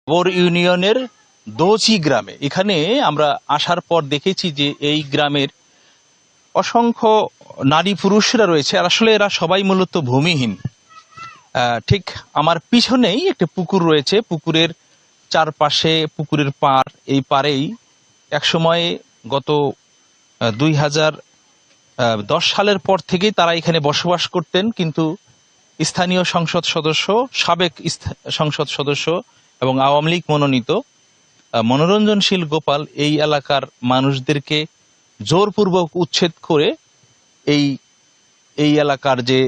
Bore ইউনিয়নের দোচি গ্রামে। এখানে আমরা আসার পর দেখেছি যে এই গ্রামের অসংখ্য নারী পুরুষরা রয়েছে, আর আসলে এরা সবাই মূলত ভূমিহীন। ঠিক আমার পিছনেই একটা পুকুর রয়েছে, পুকুরের চারপাশে পুকুরের পাড়, এই পাড়েই একসময় গত 2010 সালের পর থেকেই তারা এখানে বসবাস করতেন, কিন্তু স্থানীয় সংসদ সদস্য, সাবেক সংসদ সদস্য এবং আওয়ামী লীগ মনোনীত মনোরঞ্জনশীল গোপাল এই এলাকার মানুষদেরকে জোরপূর্বক উচ্ছেদ করে এই এই এলাকার যে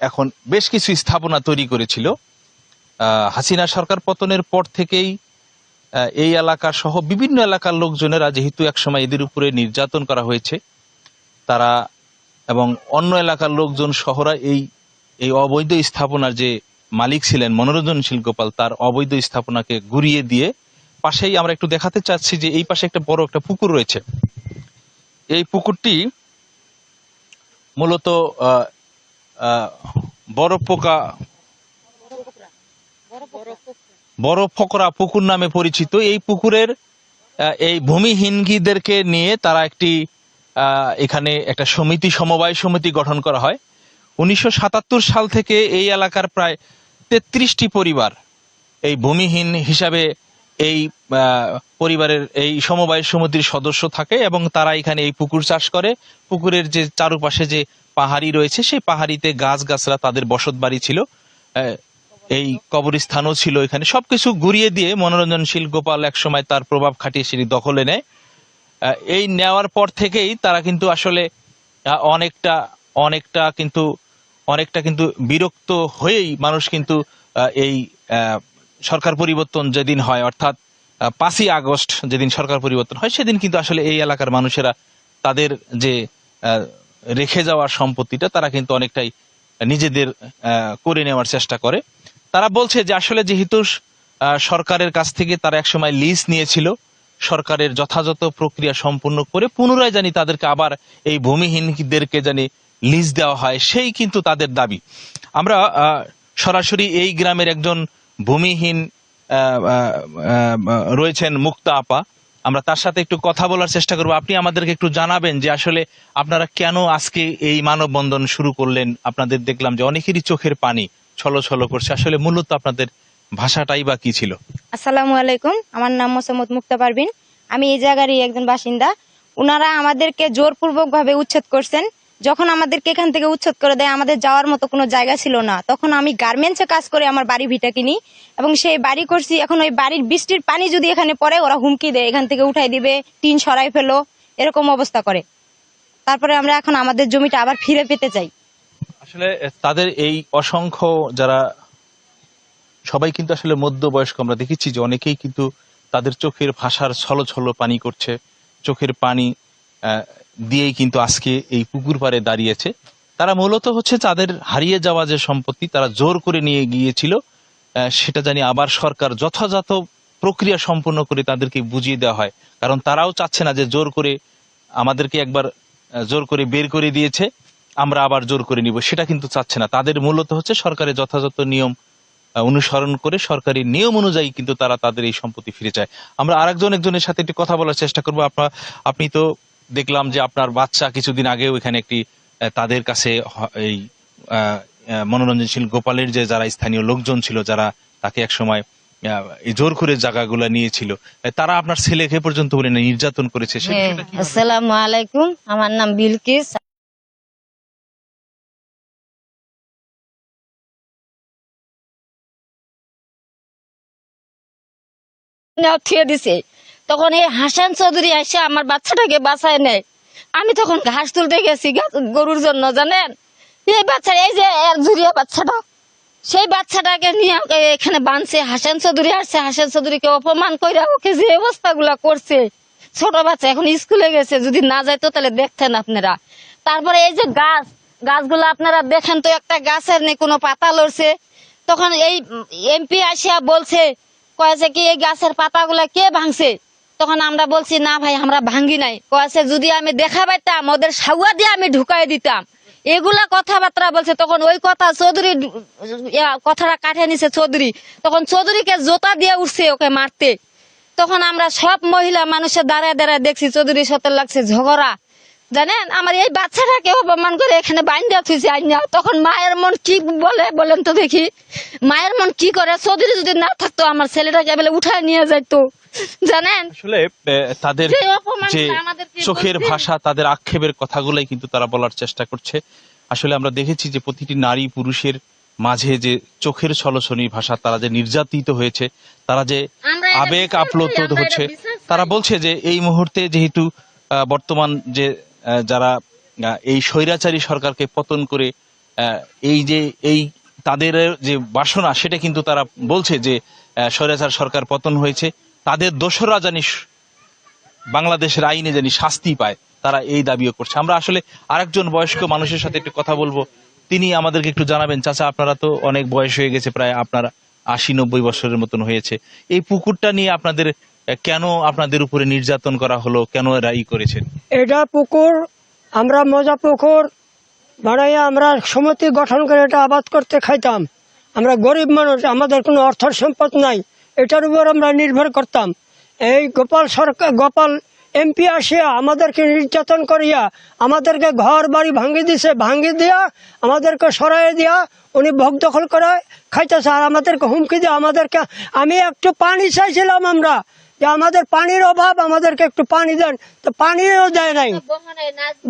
এখন বেশ কিছু স্থাপনা তৈরি করেছিল। হাসিনা সরকার পতনের পর থেকেই এই এলাকা সহ বিভিন্ন এলাকার লোকজনেরা, যেহেতু একসময় এদের উপরে নির্যাতন করা হয়েছে, তারা এবং অন্য এলাকার লোকজন শহরা এই অবৈধ স্থাপনার যে মালিক ছিলেন মনোরঞ্জনশীল গোপাল, তার অবৈধ স্থাপনাকে গুড়িয়ে দিয়ে পাশেই আমরা একটু দেখাতে চাচ্ছি যে এই পাশে একটা বড় একটা পুকুর রয়েছে। এই পুকুরটি মূলত বড় ফকরা পুকুর নামে পরিচিত। এই পুকুরের এই ভূমিহীনদেরকে নিয়ে তারা একটি এখানে একটা সমিতি, সমবায় সমিতি গঠন করা হয়। 1977 সাল থেকে এই এলাকার প্রায় 33টি পরিবার এই ভূমিহীন হিসাবে এই পরিবারের এই সমবায় সমিতির সদস্য থাকে এবং তারা এখানে এই পুকুর চাষ করে। পুকুরের যে চারপাশে যে পাহাড়ি রয়েছে, সেই পাহাড়িতে গাছগাছরা তাদের বসত বাড়ি ছিল, এই কবরস্থানও ছিল। এখানে সবকিছু ঘুরিয়ে দিয়ে মনোরঞ্জনশীল গোপাল একসময় তার প্রভাব খাটিয়ে সেটি দখলে নেয়। এই নেওয়ার পর থেকেই তারা কিন্তু আসলে অনেকটা কিন্তু বিরক্ত হয়েই মানুষ কিন্তু এই সরকার পরিবর্তন যেদিন হয়, অর্থাৎ 5ই আগস্ট যেদিন সরকার পরিবর্তন হয়, সেদিন কিন্তু আসলে এই এলাকার মানুষেরা তাদের যে রেখে যাওয়ার সম্পত্তিটা তারা কিন্তু অনেকটাই নিজেদের করে নেওয়ার চেষ্টা করে। তারা বলছে যে আসলে যেহেতু সরকারের কাছ থেকে তারা একসময় লিজ নিয়েছিল, সরকারের যথাযথ প্রক্রিয়া সম্পূর্ণ করে পুনরায় জানি তাদেরকে আবার এই ভূমিহীনদেরকে জানি লিজ দেওয়া হয়, সেই কিন্তু তাদের দাবি। আমরা সরাসরি এই গ্রামের একজন ভূমিহীন রয়েছেন, মুক্তা আপা, আমরা তার সাথে একটু কথা বলার চেষ্টা করবো। আপনি আমাদেরকে একটু জানাবেন যে আসলে আপনারা কেন আজকে এই মানববন্ধন শুরু করলেন? আপনাদের দেখলাম যে অনেকেরই চোখের পানি ছলছল করছে, আসলে মূলত আপনাদের ভাষাটাই বা কি ছিল? আসসালামু আলাইকুম, আমার নাম মোসাম্মদ মুক্তা পারভিন, আমি এই জায়গারই একজন বাসিন্দা। উনারা আমাদেরকে জোরপূর্বক ভাবে উচ্ছেদ করছেন। যখন আমাদেরকে এখান থেকে উচ্ছেদ করে দেয়, আমাদের যাওয়ার মতো কোনো জায়গা ছিল না। তখন আমি গার্মেন্টসে কাজ করে আমার বাড়ি ভিটা কিনি এবং সেই বাড়ি করছি। এখন ওই বাড়ির বৃষ্টির পানি যদি এখানে পড়ে, ওরা হুমকি দেয় এখান থেকে উঠাই দিবে, টিন সরাই ফেলো, এরকম অবস্থা করে। তারপরে আমরা এখন আমাদের জমিটা আবার ফিরে পেতে চাই। আসলে তাদের এই অসংখ্য যারা সবাই কিন্তু আসলে মধ্যবয়স্ক, আমরা দেখেছি যে অনেকেই কিন্তু তাদের চোখের ভাষার ছলছল পানি করছে, চোখের পানি দিয়েই কিন্তু আজকে এই পুকুর পাড়ে দাঁড়িয়েছে। তারা মূলত হচ্ছে তাদের হারিয়ে যাওয়া যে সম্পত্তি তারা জোর করে নিয়ে গিয়েছিল, সেটা জানি আবার সরকার যথাযথ প্রক্রিয়া সম্পন্ন করে তাদেরকে বুঝিয়ে দেওয়া হয়। কারণ তারাও চাচ্ছে না যে জোর করে আমাদেরকে একবার জোর করে বের করে দিয়েছে, আমরা আবার জোর করে নিব, সেটা কিন্তু চাচ্ছে না। তাদের মূলত হচ্ছে সরকারের যথাযথ নিয়ম অনুসরণ করে সরকারি নিয়ম অনুযায়ী কিন্তু তারা তাদের এই সম্পত্তি ফিরে চায়। আমরা একজনের সাথে একটু কথা বলার চেষ্টা করবো। আপনি তো দেখলাম যে আপনার বাচ্চা কিছুদিন আগেও এখানে একটি তাদের কাছে এই মনোরঞ্জনশীল গোপালের যে যারা স্থানীয় লোকজন ছিল, যারা তাকে একসময় এই জোর করে জায়গাগুলো নিয়েছিল, তারা আপনার ছেলেকে পর্যন্ত বলে নির্যাতন করেছে। আসসালামু আলাইকুম, আমার নাম বিলকিস। দিছে তখন এই হাসান চৌধুরী এসে আমার বাচ্চাটাকে বাঁচায় নেয়। আমি তখন ঘাস তুলতে গেছি গরুর জন্য, জানেন, এই বাচ্চা, এই যে জুরিয়া বাচ্চাটা, সেই বাচ্চাটাকে নিয়ে এখানে বাঁধছে। হাসান চৌধুরী আসছে, হাসান চৌধুরীকে অপমান করে ওকে যে অবস্থাগুলা করছে। ছোট বাচ্চা এখন স্কুলে গেছে, যদি না যাইতো তাহলে দেখতেন আপনারা। তারপরে এই যে গাছগুলো আপনারা দেখেন তো, একটা গাছের নেই কোনো পাতা লড়ছে। তখন এই এমপি আসিয়া বলছে, কয়েছে কি এই গাছের পাতাগুলা কে ভাঙছে? তখন আমরা বলছি না ভাই, আমরা ভাঙ্গি নাই। কয়েছে যদি আমি দেখা পাইতাম, ওদের সাউয়া দিয়ে আমি ঢুকাই দিতাম। এগুলা কথাবার্তা বলছে। তখন ওই কথা চৌধুরী কথাটা কাটে নিছে চৌধুরী, তখন চৌধুরীকে জোতা দিয়ে উঠছে ওকে মারতে। তখন আমরা সব মহিলা মানুষের দাঁড়ায় দাঁড়ায় দেখছি চৌধুরীর সাথে লাগছে ঝগড়া। জানেন, আমার এই বাচ্চাটাকে অপমান করে এখানে বাইন্দা থুইছে আইনা। তখন মায়ের মন কি বলে বলেন তো দেখি, মায়ের মন কি করে? চৌধুরী যদি না থাকতো আমার ছেলেটাকে বেলে উঠায় নিয়ে যাইতো। জানেন, আসলে তাদের যে অপমানটা যে আমাদেরকে চোখের বলছে। ভাষা, তাদের আক্ষেপের কথাগুলাই কিন্তু তারা বলার চেষ্টা করছে। আসলে আমরা দেখেছি যে প্রতিটি নারী পুরুষের মাঝে যে চোখের ছলছনি ভাষা, তারা যে নির্যাতিত হয়েছে, তারা যে আমরা এটা আবেগ বিচার আপ্লুত চাই, আমরা হচ্ছে। এটা বিচার চাই। তারা বলছে যে এই মুহূর্তে যেহেতু বর্তমান যে যারা এই স্বৈরাচারী সরকারকে পতন করে এই যে এই তাদের যে বাসনা, সেটা কিন্তু তারা বলছে যে স্বৈরাচার সরকার পতন হয়েছে, তাদের দোসররা জানি বাংলাদেশের আইনে জানি শাস্তি পায়, তারা এই দাবিও করছে। আমরা আসলে আরেকজন বয়স্ক মানুষের সাথে একটু কথা বলবো, তিনি আমাদেরকে একটু জানাবেন। চাচা, আপনারা তো অনেক বয়স হয়ে গেছে, প্রায় আপনার 80-90 বছরের মতন হয়েছে। এই পুকুরটা নিয়ে আপনাদের কেন আপনাদের উপরে নির্যাতন করা হলো, কেন এরা করেছেন? এটা পুকুর আমরা মজা পুকুর বানাইয়া আমরা সমিতি গঠন করে এটা আবাদ করতে খাইতাম। আমরা গরিব মানুষ, আমাদের কোনো অর্থ সম্পদ নাই, এটার উপর আমরা নির্ভর করতাম। এই গোপাল এমপি আসিয়া আমাদেরকে নির্যাতন করিয়া আমাদেরকে ঘর বাড়ি ভাঙি দিছে, ভাঙি দিয়া আমাদেরকে সরাই দিয়া উনি ভোগ দখল করে খাইতেছে। আর আমাদেরকে হুমকি দিয়ে আমাদেরকে, আমি একটু পানি চাইছিলাম আমরা, যে আমাদের পানির অভাব, আমাদেরকে একটু পানি দেন, তো পানিও দেয় নাই।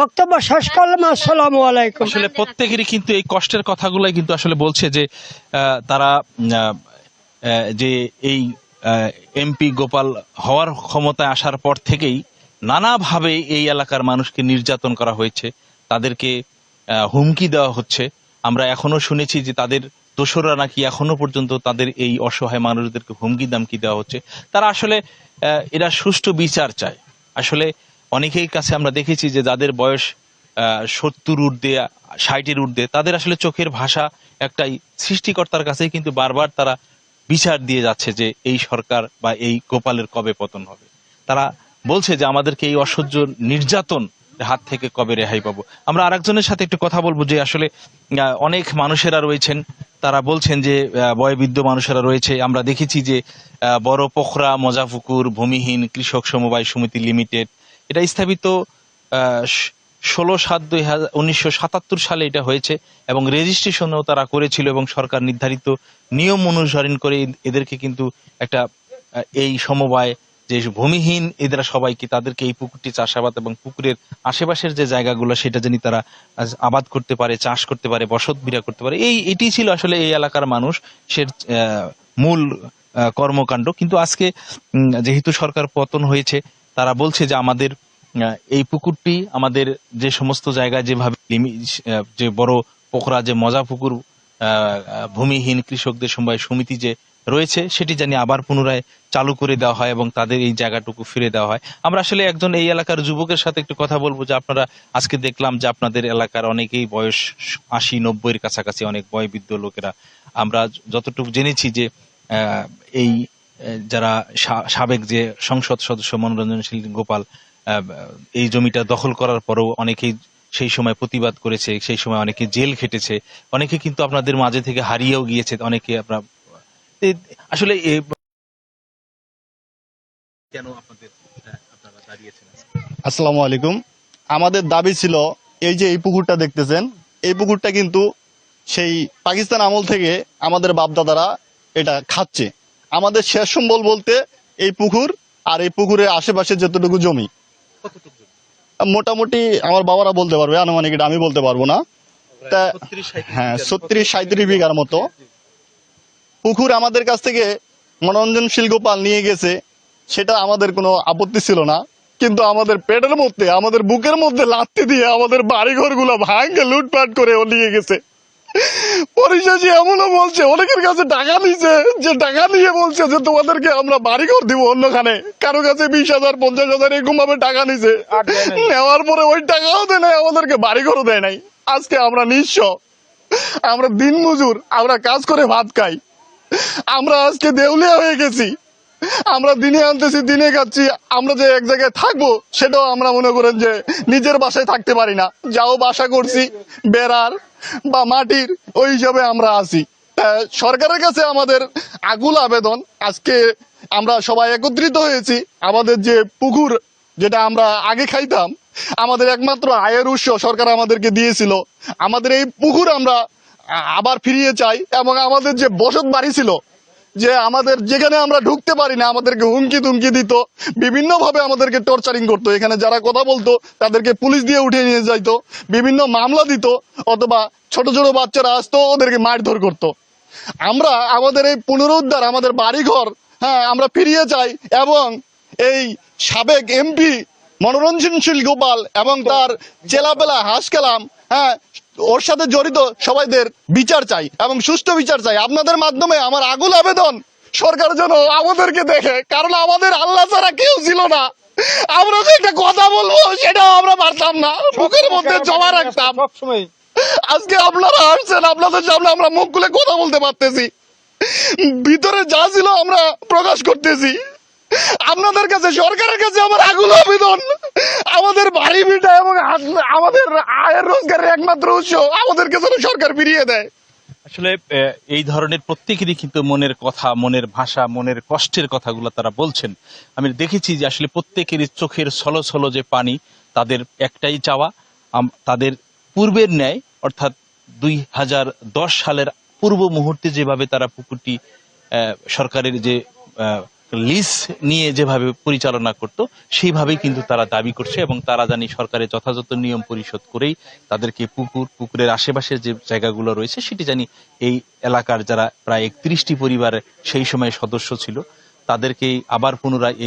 বক্তব্য শেষ করলাম। আসসালামু আলাইকুম। আসলে প্রত্যেকেরই কিন্তু এই কষ্টের কথাগুলাই কিন্তু আসলে বলছে যে তারা যে এই এমপি গোপাল হওয়ার ক্ষমতায় আসার পর থেকেই নানাভাবে এই এলাকার মানুষকে নির্যাতন করা হয়েছে, তাদেরকে হুমকি দেওয়া হচ্ছে। আমরা এখনো শুনেছি যে তাদের দোসররা নাকি এখনো পর্যন্ত তাদের এই অসহায় মানুষদেরকে হুমকি দামকি দেওয়া হচ্ছে। তারা আসলে এরা সুষ্ঠু বিচার চায়। আসলে অনেকের কাছে আমরা দেখেছি যে যাদের বয়স 70 ঊর্ধ্বে, 60-এর ঊর্ধ্বে, তাদের আসলে চোখের ভাষা একটাই, সৃষ্টিকর্তার কাছেই কিন্তু বারবার তারা বিচার দিয়ে যাচ্ছে যে এই সরকার বা এই গোপালের কবে পতন হবে। তারা বলছে যে আমাদেরকে এই অসহ্য নির্যাতন হাত থেকে কবে রেহাই পাবো। আমরা আরেকজনের সাথে একটু কথা বলবো, যে আসলে অনেক মানুষেরা রয়েছেন, তারা বলছেন যে বয়োবৃদ্ধ মানুষেরা রয়েছে। আমরা দেখেছি যে বড় পোখরা মজাপুকুর ভূমিহীন কৃষক সমবায় সমিতি লিমিটেড, এটা স্থাপিত 16/7/1977 সালে এটা হয়েছে, এবং রেজিস্ট্রেশনও তারা করেছিল, এবং সরকার নির্ধারিত নিয়ম অনুসরণ করে এদেরকে কিন্তু একটা এই সমবায় যে ভূমিহীন এদের সবাইকে, তাদেরকে এই পুকুরটি চাষাবাদ এবং পুকুরের আশেপাশের যে জায়গাগুলো সেটা জানি তারা আবাদ করতে পারে, চাষ করতে পারে, বসত বিরা করতে পারে। এটি ছিল আসলে এই এলাকার মানুষের মূল কর্মকাণ্ড। কিন্তু আজকে যেহেতু সরকার পতন হয়েছে, তারা বলছে যে আমাদের এই পুকুরটি, আমাদের যে সমস্ত জায়গায় যেভাবে যে বড় পোখরা, যে মজা পুকুর ভূমিহীন কৃষকদের সমবায় সমিতি যে রয়েছে, সেটি জানি আবার পুনরায় চালু করে দেওয়া হয় এবং তাদের এই জায়গাটুকু ফিরে দেওয়া হয়। আমরা আসলে একজন এই এলাকার যুবকের সাথে একটু কথা বলবো, যে আপনারা আজকে দেখলাম যে আপনাদের এলাকার অনেকেই বয়স 80-90-এর কাছাকাছি, অনেক বয়োবৃদ্ধ লোকেরা। আমরা যতটুকু জেনেছি যে এই যারা সাবেক যে সংসদ সদস্য মনোরঞ্জনশীল গোপাল এই জমিটা দখল করার পরেও অনেকেই সেই সময় প্রতিবাদ করেছে, সেই সময় অনেকে জেল খেটেছে, অনেকে কিন্তু আপনাদের মাঝে থেকে হারিয়েও গিয়েছে, অনেকে আপনার আসলে কেন আপনারা দাঁড়িয়েছেন? আসসালামু আলাইকুম। আমাদের দাবি ছিল, এই যে এই পুকুরটা দেখতেছেন, এই পুকুরটা কিন্তু সেই পাকিস্তান আমল থেকে আমাদের বাপদাদারা এটা খাচ্ছে। আমাদের শেষ সম্বল বলতে এই পুকুর, আর এই পুকুরের আশেপাশে যতটুকু জমি, মোটামুটি আমার বাবারা বলতে পারবে, আনুমানিক এটা আমি বলতে পারবো না। তা হ্যাঁ, 36-37 বিঘার মতো পুকুর আমাদের কাছ থেকে মনোরঞ্জনশীল গোপাল নিয়ে গেছে, সেটা আমাদের কোনো আপত্তি ছিল না। কিন্তু আমাদের পেটের মধ্যে, আমাদের বুকের মধ্যে লাথি দিয়ে আমাদের বাড়িঘর গুলো ভাঙে লুটপাট করে ও নিয়ে গেছে। পরিশেষে এমনও বলছে, অনেকের কাছে টাকা নিছে, যে টাকা নিয়ে বলছে যে তোমাদেরকে আমরা বাড়িঘর দিব অন্যখানে, কারো কাছে 20,000 50,000 এরকম ভাবে টাকা নিছে। নেওয়ার পরে ওই টাকাও দেয় নাই, আমাদেরকে বাড়িঘরও দেয় নাই। আজকে আমরা নিঃস্ব, আমরা দিন মজুর, আমরা কাজ করে ভাত খাই, আমরা আজকে দেউলিয়া হয়ে গেছি। আমরা দিনে আনতেছি দিনে খাচ্ছি, আমরা যে এক জায়গায় থাকবো সেটাও আমরা মনে করেন যে নিজের বাসায় থাকতে পারি না, যাও বাসা করছি বেড়ার বা মাটির, ওই হিসাবে আমরা আছি। সরকারের কাছে আমাদের আকুল আবেদন, আজকে আমরা সবাই একত্রিত হয়েছি, আমাদের যে পুকুর যেটা আমরা আগে খাইতাম, আমাদের একমাত্র আয়ের উৎস সরকার আমাদেরকে দিয়েছিল, আমাদের এই পুকুর আমরা আবার ফিরিয়ে চাই। এবং আমাদের যে বসত বাড়ি ছিল, যে আমাদের যেখানে আমরা ঢুকতে পারি না, আমাদেরকে হুমকি তুমকি দিত, বিভিন্ন ভাবে আমাদেরকে টর্চারিং করতো, এখানে যারা কথা বলতো তাদেরকে পুলিশ দিয়ে উঠে নিয়ে যাইতো, বিভিন্ন মামলা দিত, অথবা ছোট ছোট বাচ্চারা আসতো ওদেরকে মারধর করতো। আমরা আমাদের এই পুনরুদ্ধার, আমাদের বাড়িঘর, হ্যাঁ, আমরা ফিরিয়ে চাই। এবং এই সাবেক এমপি মনোরঞ্জনশীল গোপাল এবং তার চেলাপেলা হাঁস কালাম, হ্যাঁ, ওর সাথে জড়িত সবাইদের বিচার চাই এবং সুষ্ঠু বিচার চাই। আপনাদের মাধ্যমে আমার আকুল আবেদন, সরকার যেন আমাদেরকে দেখে, কারণ আমাদের আল্লাহ ছাড়া কেউ ছিল না। আমরা যে একটা কথা বলবো সেটাও আমরা পারতাম না, বুকের মধ্যে জমা রাখতাম। আজকে আপনারা আসছেন, আপনাদের সামনে আমরা মুখ খুলে কথা বলতে পারতেছি, ভিতরে যা ছিল আমরা প্রকাশ করতেছি। আপনাদের কাছে, সরকারের কাছে আমার আকুল আবেদন, আমাদের বাড়ি ভিটা এবং আমাদের আয়ের রোজগারের একমাত্র উৎস আমাদেরকে যেন সরকার ফিরিয়ে দেয়। আসলে এই ধরনের প্রত্যেকেরই কিন্তু মনের কথা, মনের ভাষা, মনের কষ্টের কথাগুলো তারা বলছেন। আমি দেখেছি যে আসলে প্রত্যেকেরই চোখের ছলো যে পানি, তাদের একটাই চাওয়া, তাদের পূর্বের ন্যায়, অর্থাৎ 2010 সালের পূর্ব মুহূর্তে যেভাবে তারা পুকুরটি সরকারের যে লিজ নিয়ে যেভাবে পরিচালনা করত, সেইভাবেই কিন্তু তারা দাবি করছে। এবং তারা জানি সরকারের যথাযথ নিয়ম পরিশোধ করেই তাদেরকে পুকুরের আশেপাশের যে জায়গাগুলো রয়েছে সেটি জানি এই এলাকার যারা প্রায় 31টি পরিবারের সেই সময় সদস্য ছিল, তাদেরকেই আবার পুনরায়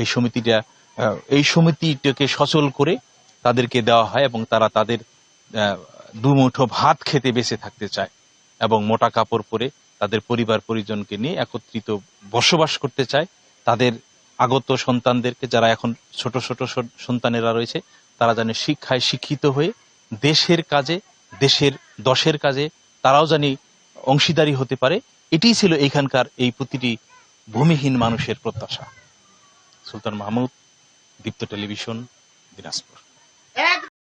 এই সমিতিটাকে সচল করে তাদেরকে দেওয়া হয় এবং তারা তাদের দুমুঠো ভাত খেতে বেঁচে থাকতে চায় এবং মোটা কাপড় পরে তাদের পরিবার পরিজনকে নিয়ে একত্রিত বসবাস করতে চায়। তাদের আগত সন্তানদেরকে, যারা এখন ছোট ছোট সন্তানেরা রয়েছে, তারা যেন শিক্ষায় শিক্ষিত হয়ে দেশের কাজে, দশের কাজে তারাও জানি অংশীদারি হতে পারে। এটিই ছিল এইখানকার এই প্রতিটি ভূমিহীন মানুষের প্রত্যাশা। সুলতান মাহমুদ, দীপ্ত টেলিভিশন, দিনাজপুর।